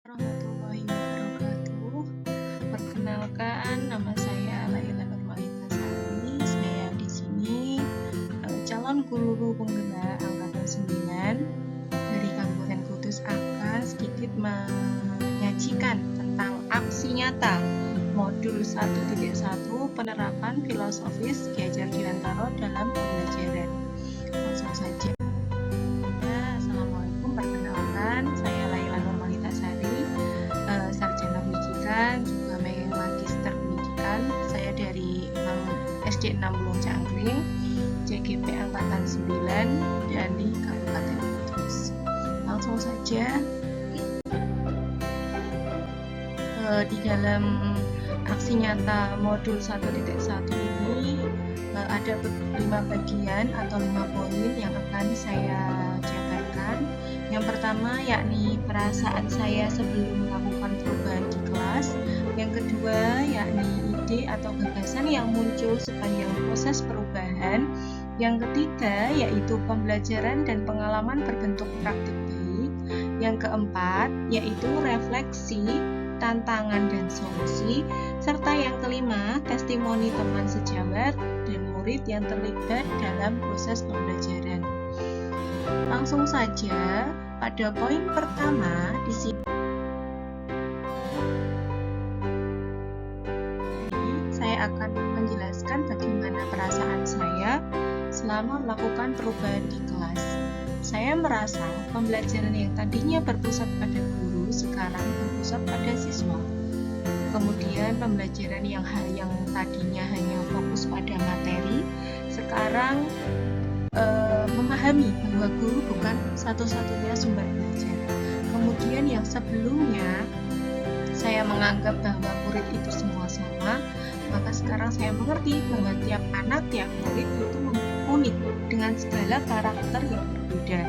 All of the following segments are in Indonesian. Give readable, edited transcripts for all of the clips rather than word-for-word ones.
Warahmatullahi wabarakatuh. Perkenalkan, nama saya Laila Nurmalita Sari. Saya di sini calon guru penggerak angkatan 9 dari Kabupaten Kudus akan sedikit menyajikan tentang aksi nyata modul 1.1 penerapan filosofis Ki Hajar Dewantara dalam pembelajaran. Langsung saja. Assalamualaikum, perkenalkan saya Laila Nurmalita Sari, sarjana pendidikan, juga magister pendidikan. Saya dari SD 6 Bulung Cangkring, CGP angkatan 9 dari Kabupaten Kudus. Langsung saja, di dalam aksi nyata modul 1.1 ini ada 5 bagian atau 5 poin yang akan saya jabarkan. Yang pertama yakni perasaan saya sebelum melakukan perubahan di kelas. Yang kedua yakni ide atau gagasan yang muncul sepanjang proses perubahan. Yang ketiga yaitu pembelajaran dan pengalaman berbentuk praktik baik. Yang keempat yaitu refleksi, tantangan dan solusi, serta yang kelima testimoni teman sejawat dan murid yang terlibat dalam proses pembelajaran. Langsung saja pada poin pertama di sini saya akan menjelaskan bagaimana perasaan saya selama melakukan perubahan di kelas. Saya merasa pembelajaran yang tadinya berpusat pada guru sekarang berpusat pada siswa. Kemudian pembelajaran yang tadinya hanya fokus pada materi, sekarang memahami bahwa guru bukan satu-satunya sumber belajar. Kemudian yang sebelumnya saya menganggap bahwa murid itu semua sama, maka sekarang saya mengerti bahwa tiap anak, tiap murid itu unik dengan segala karakter yang berbeda.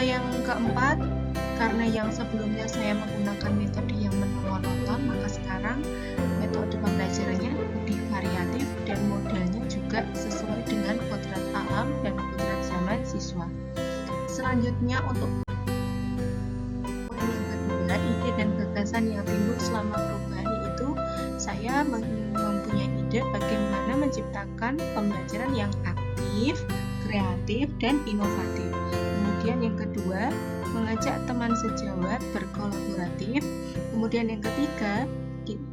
Yang keempat, karena yang sebelumnya saya menggunakan metode yang monoton, maka sekarang metode pembelajarannya lebih variatif dan modelnya juga sesuai dengan kodrat alam dan kodrat zaman siswa. Selanjutnya untuk poin yang kedua, ide dan gagasan yang timbul selama perubahan, yaitu saya mempunyai ide bagaimana menciptakan pembelajaran yang aktif, kreatif, dan inovatif. Kemudian yang kedua, mengajak teman sejawat berkolaboratif. Kemudian yang ketiga,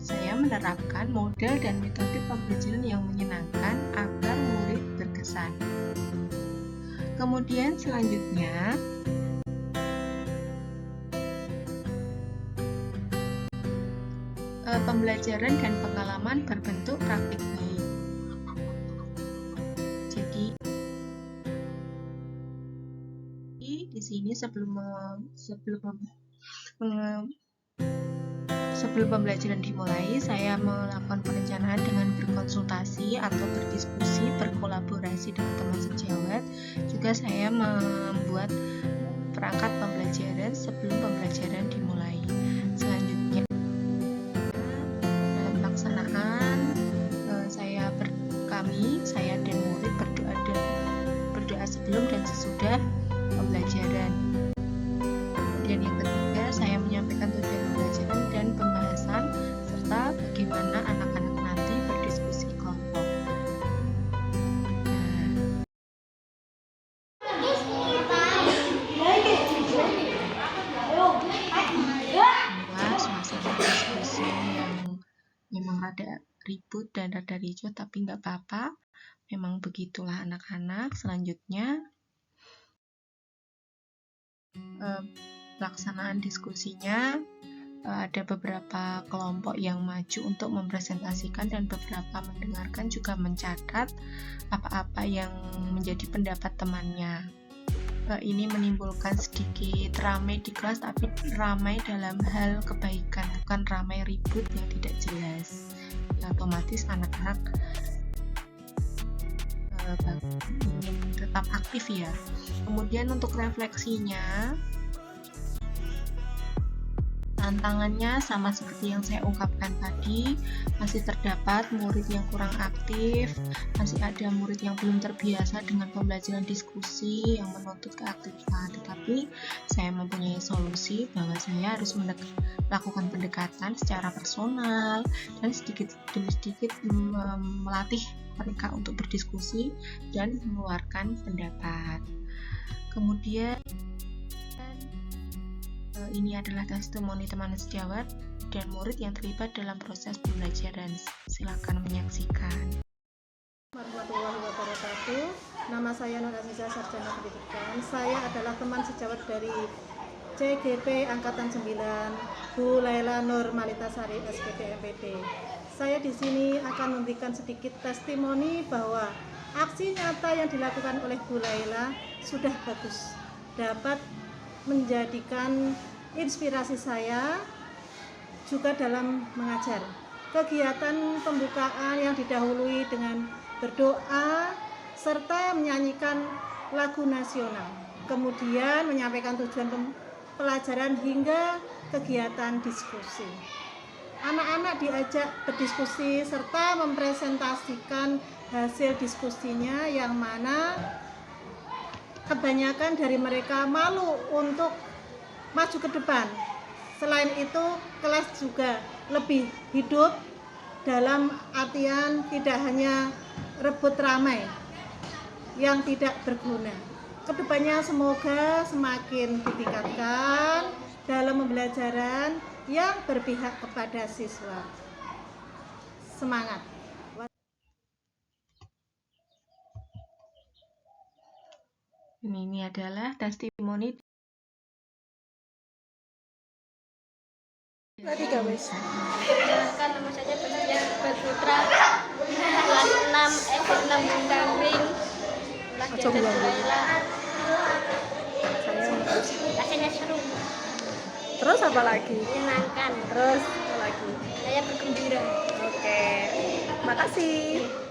saya menerapkan model dan metode pembelajaran yang menyenangkan agar murid berkesan. Kemudian selanjutnya, pembelajaran dan pengalaman berbentuk praktik baik. Jadi di sini sebelum pembelajaran dimulai, saya melakukan perencanaan dengan berkonsultasi atau berdiskusi, berkolaborasi dengan teman sejawat. Juga saya membuat perangkat pembelajaran sebelum pembelajaran dimulai. Selanjutnya, dalam pelaksanaan, saya dan murid berdoa sebelum dan sesudah pembelajaran. Kemudian yang ketiga, saya menyampaikan tujuan pembelajaran dan pembahasan serta bagaimana anak-anak nanti berdiskusi kelompok. Suasana diskusi yang memang rada ribut dan rada ricuh, tapi nggak apa-apa, memang begitulah anak-anak. Selanjutnya, pelaksanaan diskusinya, ada beberapa kelompok yang maju untuk mempresentasikan dan beberapa mendengarkan, juga mencatat apa-apa yang menjadi pendapat temannya. Ini menimbulkan sedikit ramai di kelas, tapi ramai dalam hal kebaikan, bukan ramai ribut yang tidak jelas. Ya, otomatis anak-anak ingin tetap aktif ya. Kemudian untuk refleksinya, Tantangannya sama seperti yang saya ungkapkan tadi, masih terdapat murid yang kurang aktif, masih ada murid yang belum terbiasa dengan pembelajaran diskusi yang menuntut keaktifan. Tetapi saya mempunyai solusi bahwa saya harus melakukan pendekatan secara personal dan sedikit demi sedikit melatih mereka untuk berdiskusi dan mengeluarkan pendapat. Kemudian ini adalah testimoni teman sejawat dan murid yang terlibat dalam proses pembelajaran. Silakan menyaksikan. Warahmatullahi wabarakatuh. Nama saya Nur Aziza, Sarjana Pendidikan. Saya adalah teman sejawat dari CGP Angkatan 9, Bu Laila Nur Malitasari, SPP MPD. Saya di sini akan memberikan sedikit testimoni bahwa aksi nyata yang dilakukan oleh Bu Laila sudah bagus, dapat menjadikan inspirasi saya juga dalam mengajar. Kegiatan pembukaan yang didahului dengan berdoa serta menyanyikan lagu nasional, kemudian menyampaikan tujuan pelajaran hingga kegiatan diskusi. Anak-anak diajak berdiskusi serta mempresentasikan hasil diskusinya, yang mana kebanyakan dari mereka malu untuk maju ke depan. Selain itu, kelas juga lebih hidup dalam artian tidak hanya rebut ramai yang tidak berguna. Kedepannya semoga semakin ditingkatkan dalam pembelajaran yang berpihak kepada siswa. Semangat! Ini adalah testimoni Perkenalkan, nama saya Bastian Berputra, kelas 6 SD 6 Bundangring, kelas jajan Laila. Rasanya seru, Terus apa lagi? menyenangkan, Terus apa lagi? saya bergembira. Oke, makasih.